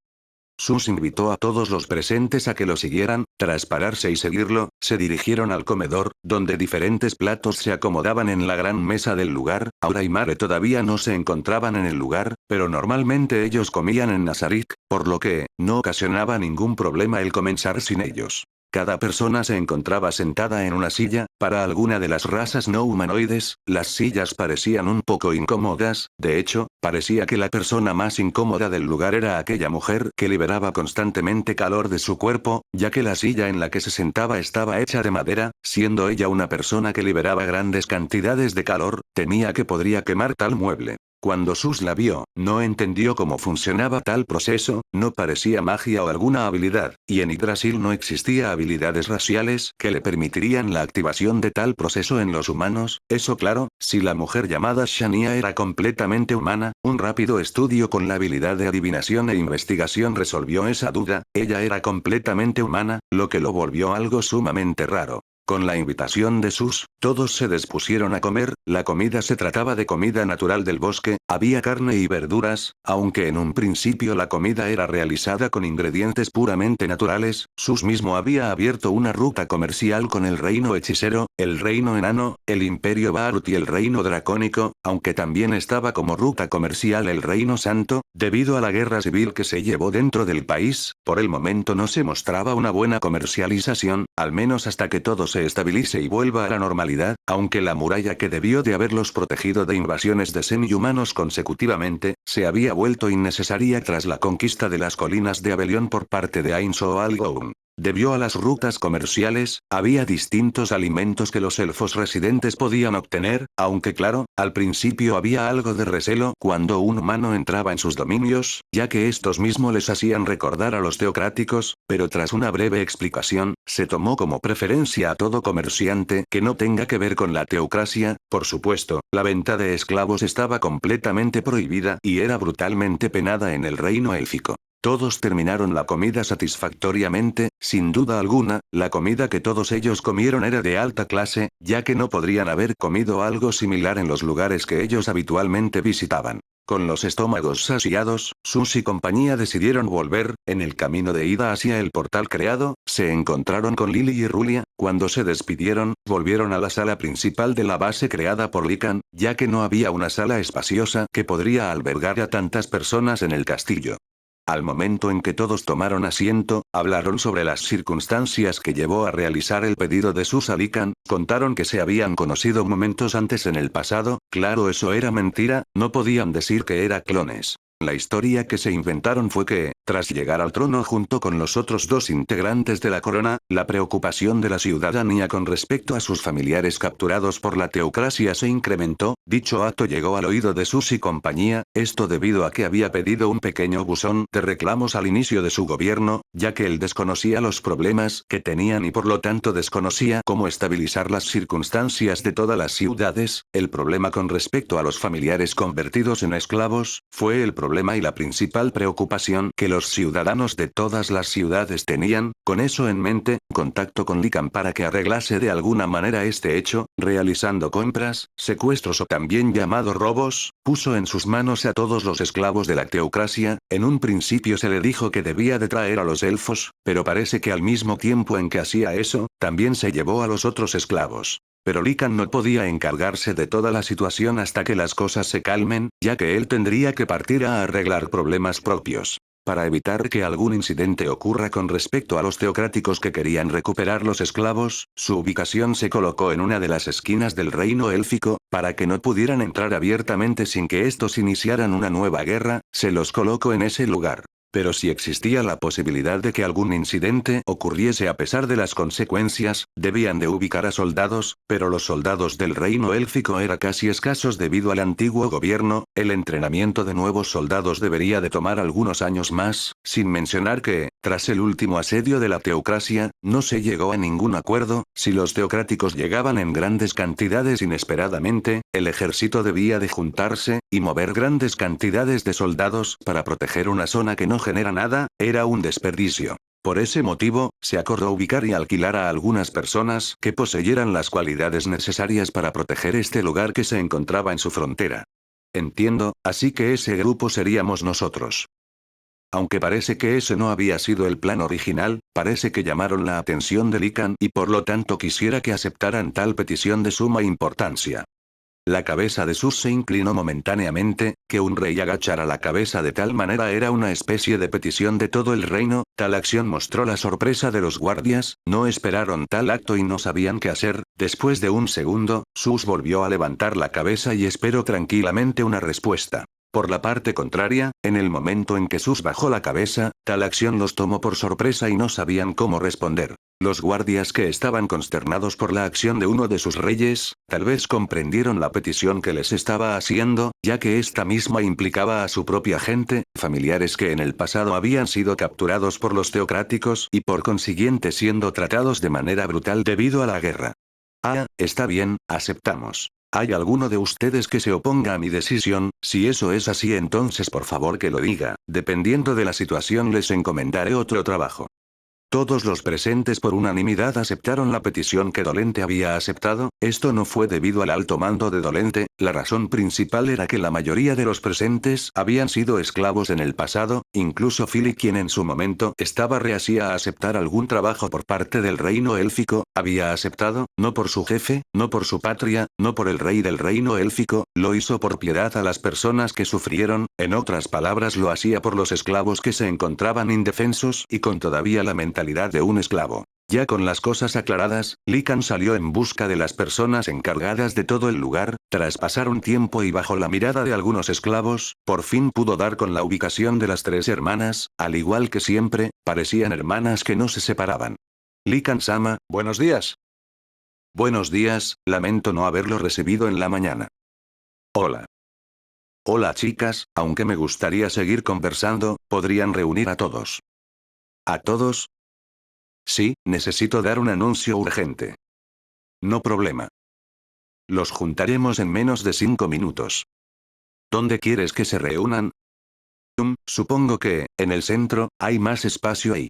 Sus invitó a todos los presentes a que lo siguieran, tras pararse y seguirlo, se dirigieron al comedor, donde diferentes platos se acomodaban en la gran mesa del lugar. Aura y Mare todavía no se encontraban en el lugar, pero normalmente ellos comían en Nazarik, por lo que, no ocasionaba ningún problema el comenzar sin ellos. Cada persona se encontraba sentada en una silla. Para alguna de las razas no humanoides, las sillas parecían un poco incómodas. De hecho, parecía que la persona más incómoda del lugar era aquella mujer que liberaba constantemente calor de su cuerpo, ya que la silla en la que se sentaba estaba hecha de madera. Siendo ella una persona que liberaba grandes cantidades de calor, temía que podría quemar tal mueble. Cuando Sus la vio, no entendió cómo funcionaba tal proceso, no parecía magia o alguna habilidad, y en Yggdrasil no existía habilidades raciales que le permitirían la activación de tal proceso en los humanos. Eso claro, si la mujer llamada Shania era completamente humana, un rápido estudio con la habilidad de adivinación e investigación resolvió esa duda. Ella era completamente humana, lo que lo volvió algo sumamente raro. Con la invitación de Sus, todos se dispusieron a comer. La comida se trataba de comida natural del bosque, había carne y verduras, aunque en un principio la comida era realizada con ingredientes puramente naturales. Sus mismo había abierto una ruta comercial con el reino hechicero, el reino enano, el imperio Barut y el reino dracónico, aunque también estaba como ruta comercial el reino santo. Debido a la guerra civil que se llevó dentro del país, por el momento no se mostraba una buena comercialización, al menos hasta que todo se estabilice y vuelva a la normalidad, aunque la muralla que debió de haberlos protegido de invasiones de semi-humanos consecutivamente, se había vuelto innecesaria tras la conquista de las colinas de Abelión por parte de Ain Soalgoun. Debido a las rutas comerciales, había distintos alimentos que los elfos residentes podían obtener, aunque claro, al principio había algo de recelo cuando un humano entraba en sus dominios, ya que estos mismos les hacían recordar a los teocráticos, pero tras una breve explicación, se tomó como preferencia a todo comerciante que no tenga que ver con la teocracia. Por supuesto, la venta de esclavos estaba completamente prohibida y era brutalmente penada en el reino élfico. Todos terminaron la comida satisfactoriamente, sin duda alguna, la comida que todos ellos comieron era de alta clase, ya que no podrían haber comido algo similar en los lugares que ellos habitualmente visitaban. Con los estómagos saciados, Sus y compañía decidieron volver. En el camino de ida hacia el portal creado, se encontraron con Lily y Rulia. Cuando se despidieron, volvieron a la sala principal de la base creada por Lycan, ya que no había una sala espaciosa que podría albergar a tantas personas en el castillo. Al momento en que todos tomaron asiento, hablaron sobre las circunstancias que llevó a realizar el pedido de Sus a Lycan. Contaron que se habían conocido momentos antes en el pasado. Claro, eso era mentira, no podían decir que eran clones. La historia que se inventaron fue que, tras llegar al trono junto con los otros dos integrantes de la corona, la preocupación de la ciudadanía con respecto a sus familiares capturados por la teocracia se incrementó. Dicho acto llegó al oído de Sus y compañía, esto debido a que había pedido un pequeño buzón de reclamos al inicio de su gobierno, ya que él desconocía los problemas que tenían y por lo tanto desconocía cómo estabilizar las circunstancias de todas las ciudades. El problema con respecto a los familiares convertidos en esclavos, fue el problema y la principal preocupación que los ciudadanos de todas las ciudades tenían. Con eso en mente, contactó con Lycan para que arreglase de alguna manera este hecho, realizando compras, secuestros o también llamados robos. Puso en sus manos a todos los esclavos de la teocracia. En un principio se le dijo que debía de traer a los elfos, pero parece que al mismo tiempo en que hacía eso, también se llevó a los otros esclavos. Pero Lycan no podía encargarse de toda la situación hasta que las cosas se calmen, ya que él tendría que partir a arreglar problemas propios. Para evitar que algún incidente ocurra con respecto a los teocráticos que querían recuperar los esclavos, su ubicación se colocó en una de las esquinas del reino élfico, para que no pudieran entrar abiertamente sin que estos iniciaran una nueva guerra, se los colocó en ese lugar. Pero si existía la posibilidad de que algún incidente ocurriese a pesar de las consecuencias, debían de ubicar a soldados, pero los soldados del reino élfico eran casi escasos debido al antiguo gobierno, el entrenamiento de nuevos soldados debería de tomar algunos años más, sin mencionar que, tras el último asedio de la teocracia, no se llegó a ningún acuerdo, si los teocráticos llegaban en grandes cantidades inesperadamente, el ejército debía de juntarse, y mover grandes cantidades de soldados para proteger una zona que no genera nada, era un desperdicio. Por ese motivo, se acordó ubicar y alquilar a algunas personas que poseyeran las cualidades necesarias para proteger este lugar que se encontraba en su frontera. Entiendo, así que ese grupo seríamos nosotros. Aunque parece que ese no había sido el plan original, parece que llamaron la atención de Lycan y por lo tanto quisiera que aceptaran tal petición de suma importancia. La cabeza de Sus se inclinó momentáneamente, que un rey agachara la cabeza de tal manera era una especie de petición de todo el reino, tal acción mostró la sorpresa de los guardias, no esperaron tal acto y no sabían qué hacer, después de un segundo, Sus volvió a levantar la cabeza y esperó tranquilamente una respuesta. Por la parte contraria, en el momento en que Sus bajó la cabeza, tal acción los tomó por sorpresa y no sabían cómo responder. Los guardias que estaban consternados por la acción de uno de sus reyes, tal vez comprendieron la petición que les estaba haciendo, ya que esta misma implicaba a su propia gente, familiares que en el pasado habían sido capturados por los teocráticos y por consiguiente siendo tratados de manera brutal debido a la guerra. Ah, está bien, aceptamos. ¿Hay alguno de ustedes que se oponga a mi decisión? Si eso es así, entonces por favor que lo diga, dependiendo de la situación les encomendaré otro trabajo. Todos los presentes por unanimidad aceptaron la petición que Dolente había aceptado, esto no fue debido al alto mando de Dolente, la razón principal era que la mayoría de los presentes habían sido esclavos en el pasado, incluso Philly quien en su momento estaba reacia a aceptar algún trabajo por parte del reino élfico, había aceptado, no por su jefe, no por su patria, no por el rey del reino élfico, lo hizo por piedad a las personas que sufrieron, en otras palabras lo hacía por los esclavos que se encontraban indefensos y con todavía la mentalidad de un esclavo. Ya con las cosas aclaradas, Lycan salió en busca de las personas encargadas de todo el lugar, tras pasar un tiempo y bajo la mirada de algunos esclavos, por fin pudo dar con la ubicación de las tres hermanas, al igual que siempre, parecían hermanas que no se separaban. Lycan-sama, buenos días. Buenos días, lamento no haberlo recibido en la mañana. Hola. Hola chicas, aunque me gustaría seguir conversando, ¿podrían reunir a todos? ¿A todos? Sí, necesito dar un anuncio urgente. No problema. Los juntaremos en menos de 5 minutos. ¿Dónde quieres que se reúnan? Supongo que, en el centro, hay más espacio ahí.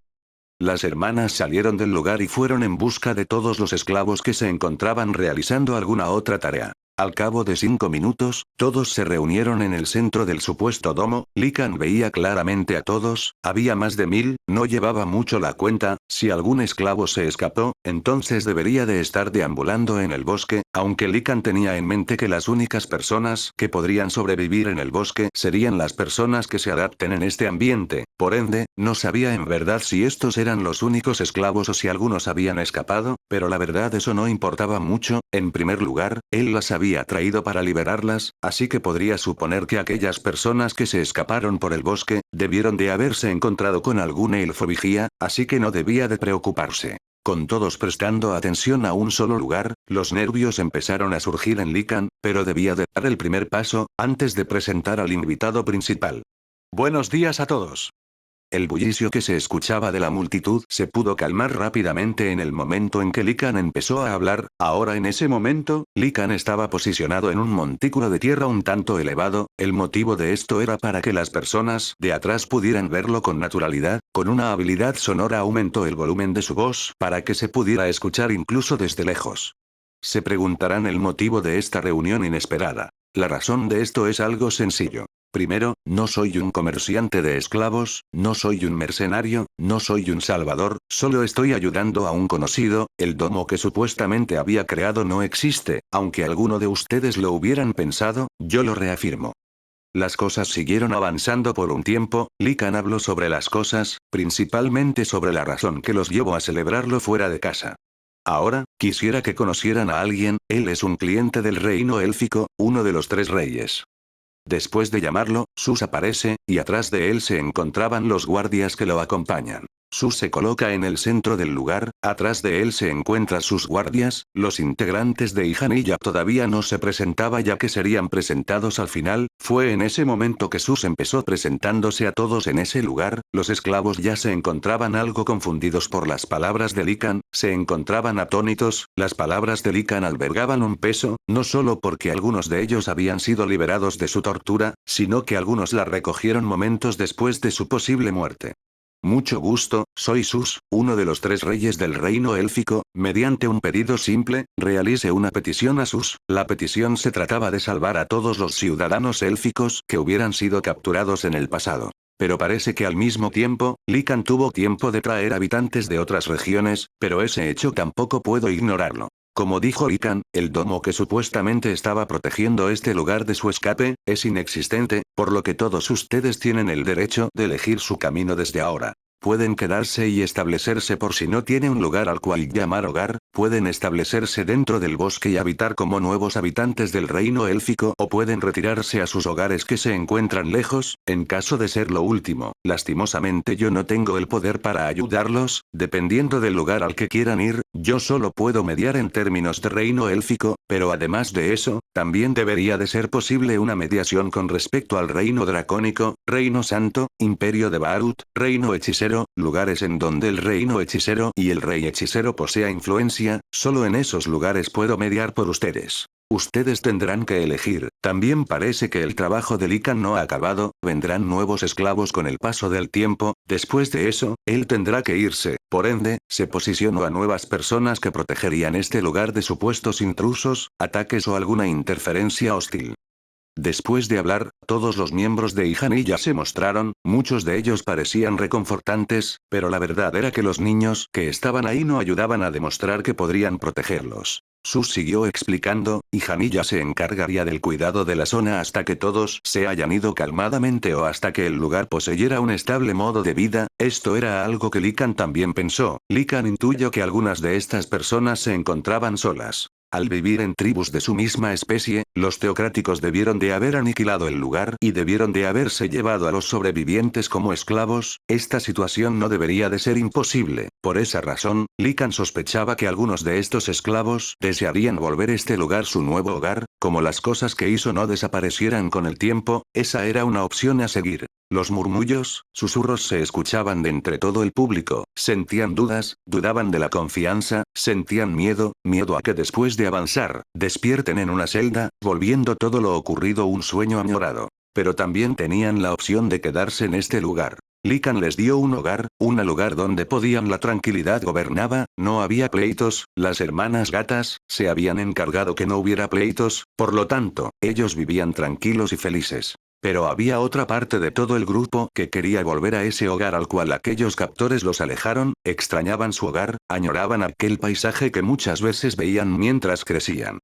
Las hermanas salieron del lugar y fueron en busca de todos los esclavos que se encontraban realizando alguna otra tarea. Al cabo de 5 minutos, todos se reunieron en el centro del supuesto domo, Lycan veía claramente a todos, había más de 1000, no llevaba mucho la cuenta, si algún esclavo se escapó, entonces debería de estar deambulando en el bosque, aunque Lycan tenía en mente que las únicas personas que podrían sobrevivir en el bosque serían las personas que se adapten en este ambiente, por ende, no sabía en verdad si estos eran los únicos esclavos o si algunos habían escapado, pero la verdad eso no importaba mucho, en primer lugar, él las había traído para liberarlas, así que podría suponer que aquellas personas que se escaparon por el bosque, debieron de haberse encontrado con algún elfo vigía, así que no debía de preocuparse. Con todos prestando atención a un solo lugar, los nervios empezaron a surgir en Lycan, pero debía de dar el primer paso, antes de presentar al invitado principal. Buenos días a todos. El bullicio que se escuchaba de la multitud se pudo calmar rápidamente en el momento en que Lycan empezó a hablar, ahora en ese momento, Lycan estaba posicionado en un montículo de tierra un tanto elevado, el motivo de esto era para que las personas de atrás pudieran verlo con naturalidad, con una habilidad sonora aumentó el volumen de su voz para que se pudiera escuchar incluso desde lejos. Se preguntarán el motivo de esta reunión inesperada. La razón de esto es algo sencillo. Primero, no soy un comerciante de esclavos, no soy un mercenario, no soy un salvador, solo estoy ayudando a un conocido, el domo que supuestamente había creado no existe, aunque alguno de ustedes lo hubieran pensado, yo lo reafirmo. Las cosas siguieron avanzando por un tiempo, Lycan habló sobre las cosas, principalmente sobre la razón que los llevó a celebrarlo fuera de casa. Ahora, quisiera que conocieran a alguien, él es un cliente del reino élfico, uno de los 3 reyes. Después de llamarlo, Sus aparece, y atrás de él se encontraban los guardias que lo acompañan. Sus se coloca en el centro del lugar, atrás de él se encuentran sus guardias, los integrantes de Ihanilla todavía no se presentaba ya que serían presentados al final, fue en ese momento que Sus empezó presentándose a todos en ese lugar, los esclavos ya se encontraban algo confundidos por las palabras de Lican, se encontraban atónitos, las palabras de Lican albergaban un peso, no solo porque algunos de ellos habían sido liberados de su tortura, sino que algunos la recogieron momentos después de su posible muerte. Mucho gusto, soy Sus, uno de los 3 reyes del reino élfico, mediante un pedido simple, realice una petición a Sus, la petición se trataba de salvar a todos los ciudadanos élficos que hubieran sido capturados en el pasado. Pero parece que al mismo tiempo, Lican tuvo tiempo de traer habitantes de otras regiones, pero ese hecho tampoco puedo ignorarlo. Como dijo Lican, el domo que supuestamente estaba protegiendo este lugar de su escape, es inexistente, por lo que todos ustedes tienen el derecho de elegir su camino desde ahora. Pueden quedarse y establecerse por si no tiene un lugar al cual llamar hogar, pueden establecerse dentro del bosque y habitar como nuevos habitantes del reino élfico o pueden retirarse a sus hogares que se encuentran lejos, en caso de ser lo último. Lastimosamente yo no tengo el poder para ayudarlos, dependiendo del lugar al que quieran ir, yo solo puedo mediar en términos de reino élfico, pero además de eso, también debería de ser posible una mediación con respecto al reino dracónico, reino santo, imperio de Baarut, reino hechicero, lugares en donde el reino hechicero y el rey hechicero posea influencia, solo en esos lugares puedo mediar por ustedes. Ustedes tendrán que elegir, también parece que el trabajo de Lican no ha acabado, vendrán nuevos esclavos con el paso del tiempo, después de eso, él tendrá que irse, por ende, se posicionó a nuevas personas que protegerían este lugar de supuestos intrusos, ataques o alguna interferencia hostil. Después de hablar, todos los miembros de Ihanilla se mostraron, muchos de ellos parecían reconfortantes, pero la verdad era que los niños que estaban ahí no ayudaban a demostrar que podrían protegerlos. Sus siguió explicando, Ihanilla se encargaría del cuidado de la zona hasta que todos se hayan ido calmadamente o hasta que el lugar poseyera un estable modo de vida, esto era algo que Lican también pensó, Lican intuyó que algunas de estas personas se encontraban solas. Al vivir en tribus de su misma especie, los teocráticos debieron de haber aniquilado el lugar y debieron de haberse llevado a los sobrevivientes como esclavos, esta situación no debería de ser imposible, por esa razón, Lican sospechaba que algunos de estos esclavos desearían volver este lugar su nuevo hogar, como las cosas que hizo no desaparecieran con el tiempo, esa era una opción a seguir. Los murmullos, susurros se escuchaban de entre todo el público, sentían dudas, dudaban de la confianza, sentían miedo a que después de avanzar, despierten en una celda, volviendo todo lo ocurrido un sueño añorado. Pero también tenían la opción de quedarse en este lugar. Lican les dio un hogar, un lugar donde podían la tranquilidad gobernaba, no había pleitos, las hermanas gatas, se habían encargado que no hubiera pleitos, por lo tanto, ellos vivían tranquilos y felices. Pero había otra parte de todo el grupo que quería volver a ese hogar al cual aquellos captores los alejaron, extrañaban su hogar, añoraban aquel paisaje que muchas veces veían mientras crecían.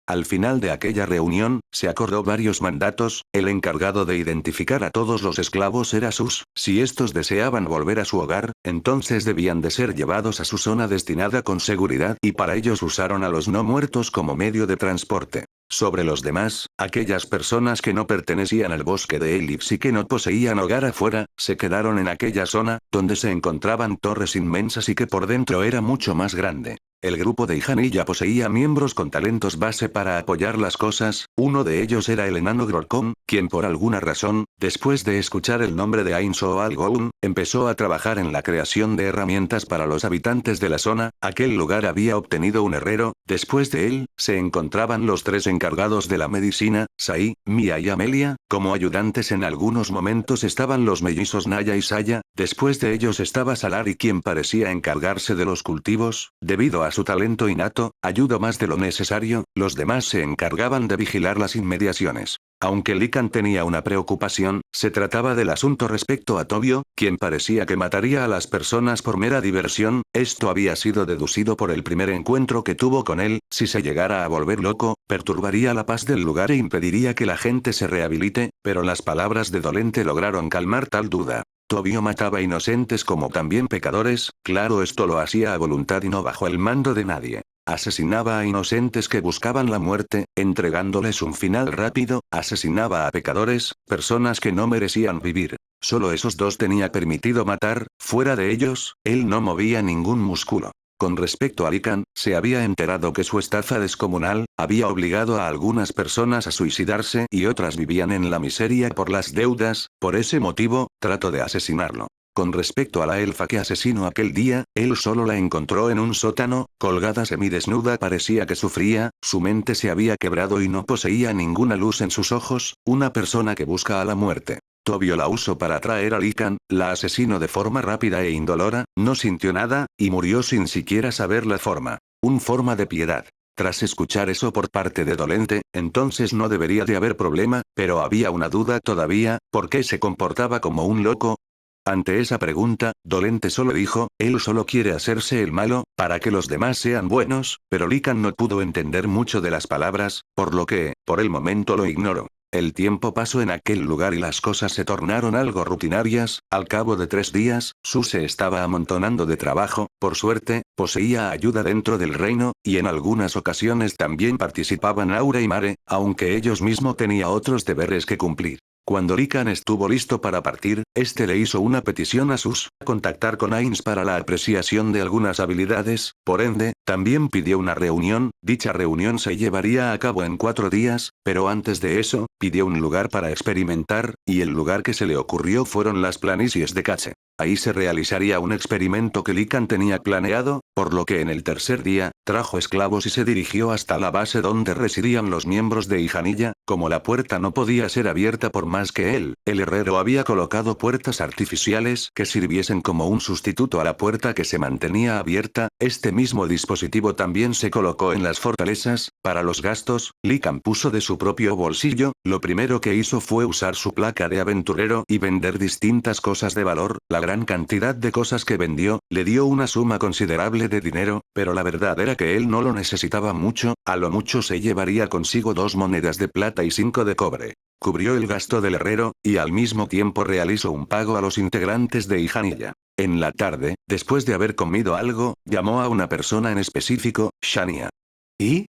Al final de aquella reunión, se acordó varios mandatos, el encargado de identificar a todos los esclavos era Sus, si estos deseaban volver a su hogar, entonces debían de ser llevados a su zona destinada con seguridad y para ellos usaron a los no muertos como medio de transporte. Sobre los demás, aquellas personas que no pertenecían al bosque de Ellipse y que no poseían hogar afuera, se quedaron en aquella zona, donde se encontraban torres inmensas y que por dentro era mucho más grande. El grupo de Ihanilla poseía miembros con talentos base para apoyar las cosas, uno de ellos era el enano Grorcon, quien por alguna razón, después de escuchar el nombre de Ain Soal Goun, empezó a trabajar en la creación de herramientas para los habitantes de la zona, aquel lugar había obtenido un herrero, después de él, se encontraban los 3 encargados de la medicina, Sai, Mia y Amelia, como ayudantes en algunos momentos estaban los mellizos Naya y Saya, después de ellos estaba Salari quien parecía encargarse de los cultivos, debido a su talento innato, ayudó más de lo necesario, los demás se encargaban de vigilar las inmediaciones. Aunque Lican tenía una preocupación, se trataba del asunto respecto a Tobio, quien parecía que mataría a las personas por mera diversión, esto había sido deducido por el primer encuentro que tuvo con él, si se llegara a volver loco, perturbaría la paz del lugar e impediría que la gente se rehabilite, pero las palabras de Dolente lograron calmar tal duda. Tobio mataba inocentes como también pecadores, claro esto lo hacía a voluntad y no bajo el mando de nadie. asesinaba a inocentes que buscaban la muerte, entregándoles un final rápido, asesinaba a pecadores, personas que no merecían vivir. Solo esos dos tenía permitido matar, fuera de ellos, él no movía ningún músculo. Con respecto a Lycan, se había enterado que su estafa descomunal había obligado a algunas personas a suicidarse y otras vivían en la miseria por las deudas, por ese motivo, trató de asesinarlo. Con respecto a la elfa que asesinó aquel día, él solo la encontró en un sótano, colgada semidesnuda, parecía que sufría, su mente se había quebrado y no poseía ninguna luz en sus ojos, una persona que busca a la muerte. Tobio la usó para atraer a Lycan, la asesinó de forma rápida e indolora, no sintió nada, y murió sin siquiera saber la forma. Un forma de piedad. Tras escuchar eso por parte de Dolente, entonces no debería de haber problema, pero había una duda todavía, ¿por qué se comportaba como un loco? Ante esa pregunta, Dolente solo dijo, él solo quiere hacerse el malo, para que los demás sean buenos, pero Lycan no pudo entender mucho de las palabras, por lo que, por el momento lo ignoró. El tiempo pasó en aquel lugar y las cosas se tornaron algo rutinarias, al cabo de 3 días, Su se estaba amontonando de trabajo, por suerte, poseía ayuda dentro del reino, y en algunas ocasiones también participaban Aura y Mare, aunque ellos mismos tenía otros deberes que cumplir. Cuando Lycan estuvo listo para partir, este le hizo una petición a Sus, contactar con Ainz para la apreciación de algunas habilidades, por ende, también pidió una reunión, dicha reunión se llevaría a cabo en 4 días, pero antes de eso, pidió un lugar para experimentar, y el lugar que se le ocurrió fueron las planicies de Cache. Ahí se realizaría un experimento que Lycan tenía planeado, por lo que en el tercer día, trajo esclavos y se dirigió hasta la base donde residían los miembros de Hijanilla, como la puerta no podía ser abierta por más que él, el herrero había colocado puertas artificiales que sirviesen como un sustituto a la puerta que se mantenía abierta, este mismo dispositivo también se colocó en las fortalezas, para los gastos, Lycan puso de su propio bolsillo, lo primero que hizo fue usar su placa de aventurero y vender distintas cosas de valor, la gran cantidad de cosas que vendió, le dio una suma considerable de dinero, pero la verdad era que él no lo necesitaba mucho, a lo mucho se llevaría consigo 2 monedas de plata y 5 de cobre. Cubrió el gasto del herrero, y al mismo tiempo realizó un pago a los integrantes de Hijanilla. En la tarde, después de haber comido algo, llamó a una persona en específico, Shania. ¿Y?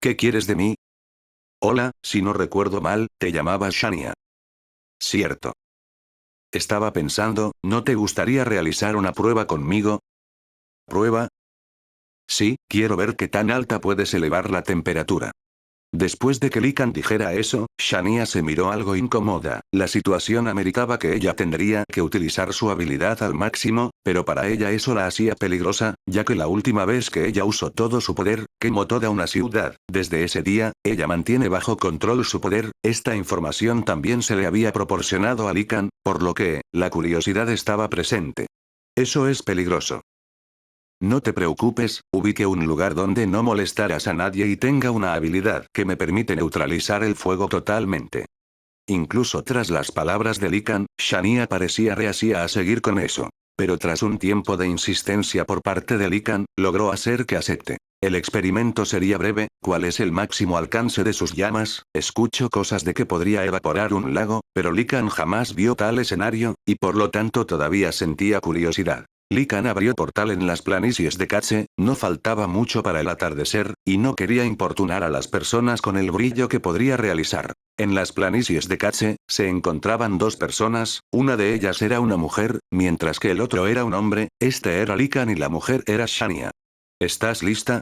¿Qué quieres de mí? Hola, si no recuerdo mal, te llamabas Shania. Cierto. Estaba pensando, ¿no te gustaría realizar una prueba conmigo? ¿Prueba? Sí, quiero ver qué tan alta puedes elevar la temperatura. Después de que Lycan dijera eso, Shania se miró algo incómoda, la situación ameritaba que ella tendría que utilizar su habilidad al máximo, pero para ella eso la hacía peligrosa, ya que la última vez que ella usó todo su poder, quemó toda una ciudad, desde ese día, ella mantiene bajo control su poder, esta información también se le había proporcionado a Lycan, por lo que, la curiosidad estaba presente. Eso es peligroso. No te preocupes, ubique un lugar donde no molestarás a nadie y tenga una habilidad que me permite neutralizar el fuego totalmente. Incluso tras las palabras de Lycan, Shania parecía reacia a seguir con eso. Pero tras un tiempo de insistencia por parte de Lycan, logró hacer que acepte. El experimento sería breve, ¿cuál es el máximo alcance de sus llamas? Escucho cosas de que podría evaporar un lago, pero Lycan jamás vio tal escenario, y por lo tanto todavía sentía curiosidad. Lycan abrió portal en las planicies de Cache, no faltaba mucho para el atardecer, y no quería importunar a las personas con el brillo que podría realizar. En las planicies de Cache, se encontraban 2 personas, una de ellas era una mujer, mientras que el otro era un hombre, este era Lycan y la mujer era Shania. ¿Estás lista?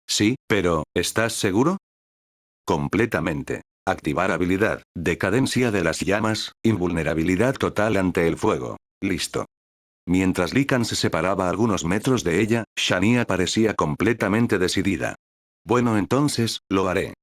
Sí, pero, ¿estás seguro? Completamente. Activar habilidad, decadencia de las llamas, invulnerabilidad total ante el fuego. Listo. Mientras Lycan se separaba a algunos metros de ella, Shania parecía completamente decidida. Bueno, entonces, lo haré.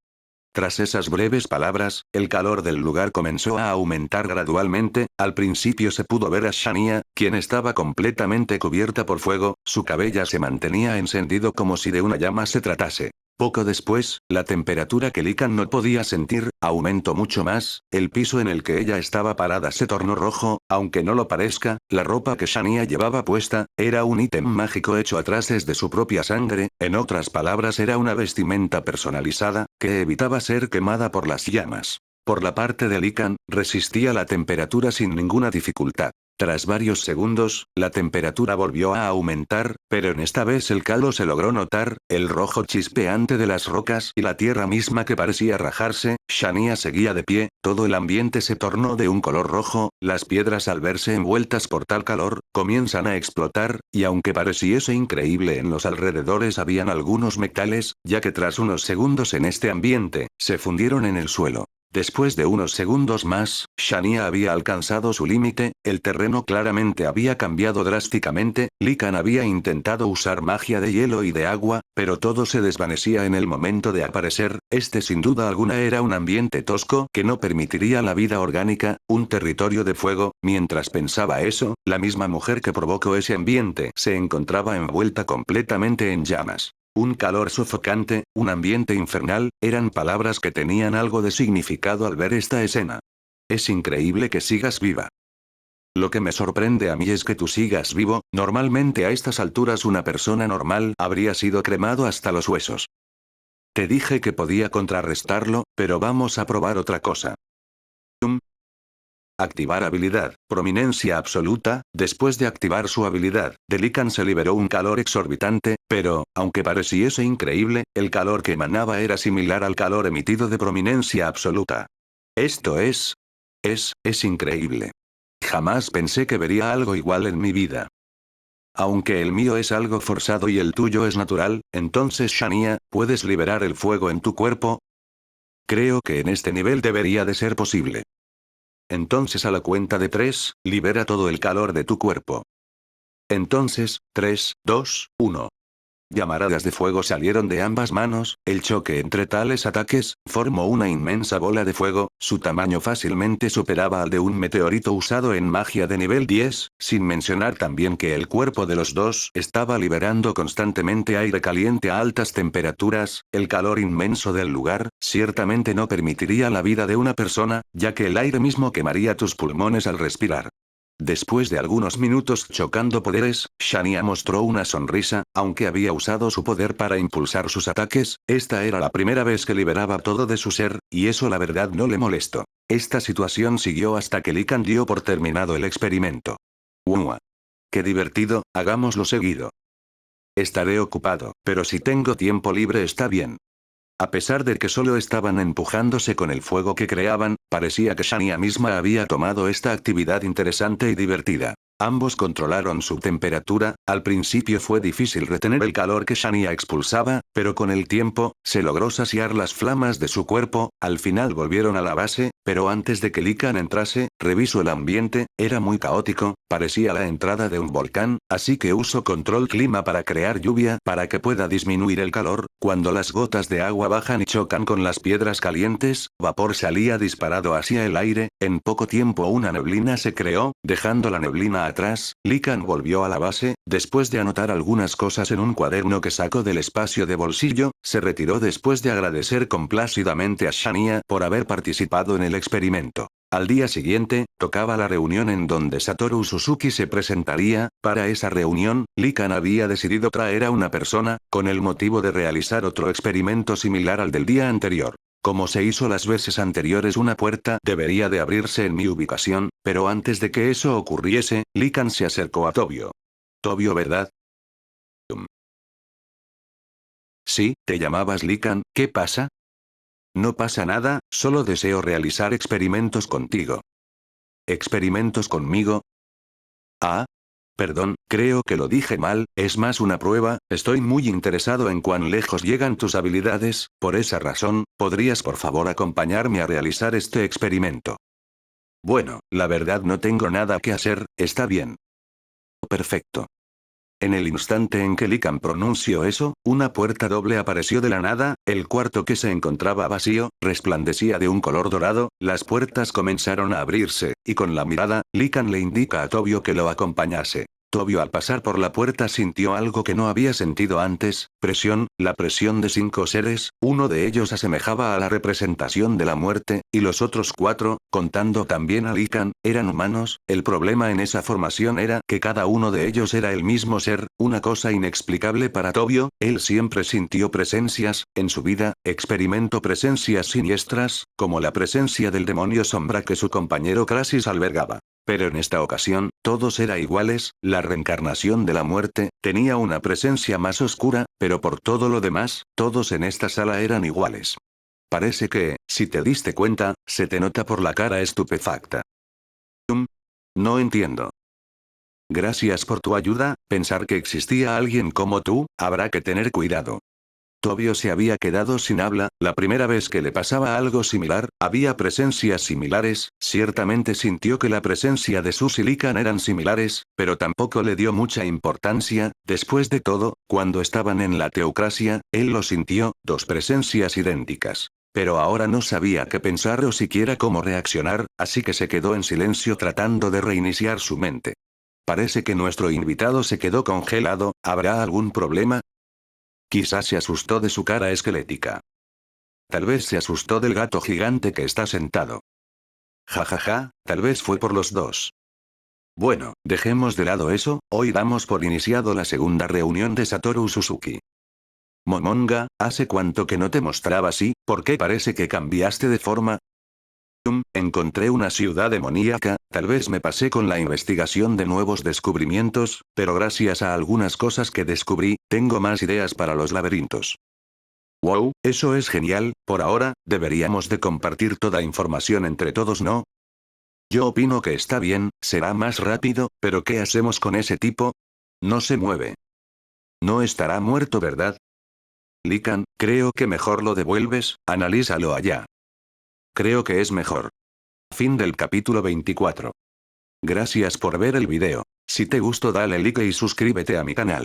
Tras esas breves palabras, el calor del lugar comenzó a aumentar gradualmente, al principio se pudo ver a Shania, quien estaba completamente cubierta por fuego, su cabello se mantenía encendido como si de una llama se tratase. Poco después, la temperatura que Lycan no podía sentir, aumentó mucho más, el piso en el que ella estaba parada se tornó rojo, aunque no lo parezca, la ropa que Shania llevaba puesta, era un ítem mágico hecho a traces de su propia sangre, en otras palabras era una vestimenta personalizada, que evitaba ser quemada por las llamas. Por la parte de Lycan, resistía la temperatura sin ninguna dificultad. Tras varios segundos, la temperatura volvió a aumentar, pero en esta vez el calor se logró notar, el rojo chispeante de las rocas y la tierra misma que parecía rajarse. Shania seguía de pie, todo el ambiente se tornó de un color rojo, las piedras al verse envueltas por tal calor, comienzan a explotar, y aunque pareciese increíble en los alrededores habían algunos metales, ya que tras unos segundos en este ambiente, se fundieron en el suelo. Después de unos segundos más, Shania había alcanzado su límite, el terreno claramente había cambiado drásticamente, Likan había intentado usar magia de hielo y de agua, pero todo se desvanecía en el momento de aparecer, este sin duda alguna era un ambiente tosco que no permitiría la vida orgánica, un territorio de fuego. Mientras pensaba eso, la misma mujer que provocó ese ambiente se encontraba envuelta completamente en llamas. Un calor sofocante, un ambiente infernal, eran palabras que tenían algo de significado al ver esta escena. Es increíble que sigas viva. Lo que me sorprende a mí es que tú sigas vivo, normalmente a estas alturas una persona normal habría sido cremado hasta los huesos. Te dije que podía contrarrestarlo, pero vamos a probar otra cosa. Activar habilidad, prominencia absoluta. Después de activar su habilidad, de Likan se liberó un calor exorbitante, pero, aunque pareciese increíble, el calor que emanaba era similar al calor emitido de prominencia absoluta. Esto es increíble. Jamás pensé que vería algo igual en mi vida. Aunque el mío es algo forzado y el tuyo es natural, entonces Shania, ¿puedes liberar el fuego en tu cuerpo? Creo que en este nivel debería de ser posible. Entonces a la cuenta de 3, libera todo el calor de tu cuerpo. Entonces, 3, 2, 1. Llamaradas de fuego salieron de ambas manos, el choque entre tales ataques, formó una inmensa bola de fuego, su tamaño fácilmente superaba al de un meteorito usado en magia de nivel 10, sin mencionar también que el cuerpo de los dos estaba liberando constantemente aire caliente a altas temperaturas, el calor inmenso del lugar, ciertamente no permitiría la vida de una persona, ya que el aire mismo quemaría tus pulmones al respirar. Después de algunos minutos chocando poderes, Shania mostró una sonrisa, aunque había usado su poder para impulsar sus ataques, esta era la primera vez que liberaba todo de su ser, y eso la verdad no le molestó. Esta situación siguió hasta que Likan dio por terminado el experimento. ¡Uah! ¡Qué divertido! Hagámoslo seguido. Estaré ocupado, pero si tengo tiempo libre está bien. A pesar de que solo estaban empujándose con el fuego que creaban, parecía que Shania misma había tomado esta actividad interesante y divertida. Ambos controlaron su temperatura, al principio fue difícil retener el calor que Shania expulsaba, pero con el tiempo, se logró saciar las flamas de su cuerpo, al final volvieron a la base, pero antes de que Likan entrase, revisó el ambiente, era muy caótico, parecía la entrada de un volcán, así que usó control clima para crear lluvia para que pueda disminuir el calor, cuando las gotas de agua bajan y chocan con las piedras calientes, vapor salía disparado hacia el aire, en poco tiempo una neblina se creó, dejando la neblina atrás, Likan volvió a la base, después de anotar algunas cosas en un cuaderno que sacó del espacio de bolsillo, se retiró después de agradecer complácidamente a Shania por haber participado en el experimento. Al día siguiente, tocaba la reunión en donde Satoru Suzuki se presentaría. Para esa reunión, Likan había decidido traer a una persona, con el motivo de realizar otro experimento similar al del día anterior. Como se hizo las veces anteriores, una puerta debería de abrirse en mi ubicación, pero antes de que eso ocurriese, Likan se acercó a Tobio. Tobio, ¿verdad? Sí, te llamabas Likan, ¿qué pasa? No pasa nada, solo deseo realizar experimentos contigo. ¿Experimentos conmigo? Ah. Perdón, creo que lo dije mal, es más una prueba, estoy muy interesado en cuán lejos llegan tus habilidades, por esa razón, ¿podrías por favor acompañarme a realizar este experimento? Bueno, la verdad no tengo nada que hacer, está bien. Perfecto. En el instante en que Likan pronunció eso, una puerta doble apareció de la nada, el cuarto que se encontraba vacío, resplandecía de un color dorado, las puertas comenzaron a abrirse, y con la mirada, Likan le indica a Tobio que lo acompañase. Tobio al pasar por la puerta sintió algo que no había sentido antes, presión, la presión de 5 seres, uno de ellos asemejaba a la representación de la muerte, y los otros 4, contando también a Likan, eran humanos. El problema en esa formación era que cada uno de ellos era el mismo ser, una cosa inexplicable para Tobio. Él siempre sintió presencias, en su vida, experimentó presencias siniestras, como la presencia del demonio sombra que su compañero Krasis albergaba. Pero en esta ocasión, todos eran iguales, la reencarnación de la muerte, tenía una presencia más oscura, pero por todo lo demás, todos en esta sala eran iguales. Parece que, si te diste cuenta, se te nota por la cara estupefacta. No entiendo. Gracias por tu ayuda, pensar que existía alguien como tú, habrá que tener cuidado. Tobio se había quedado sin habla, la primera vez que le pasaba algo similar, había presencias similares, ciertamente sintió que la presencia de Susie Lican eran similares, pero tampoco le dio mucha importancia, después de todo, cuando estaban en la teocracia, él lo sintió, dos presencias idénticas. Pero ahora no sabía qué pensar o siquiera cómo reaccionar, así que se quedó en silencio tratando de reiniciar su mente. Parece que nuestro invitado se quedó congelado, ¿habrá algún problema? Quizás se asustó de su cara esquelética. Tal vez se asustó del gato gigante que está sentado. Jajaja, tal vez fue por los dos. Bueno, dejemos de lado eso, hoy damos por iniciado la segunda reunión de Satoru Suzuki. Momonga, ¿hace cuánto que no te mostraba así? ¿Por qué parece que cambiaste de forma? Encontré una ciudad demoníaca, tal vez me pasé con la investigación de nuevos descubrimientos, pero gracias a algunas cosas que descubrí, tengo más ideas para los laberintos. Wow, eso es genial, por ahora, deberíamos de compartir toda información entre todos, ¿no? Yo opino que está bien, será más rápido, pero ¿qué hacemos con ese tipo? No se mueve. No estará muerto, ¿verdad? Lican, creo que mejor lo devuelves, analízalo allá. Creo que es mejor. Fin del capítulo 24. Gracias por ver el video. Si te gustó dale like y suscríbete a mi canal.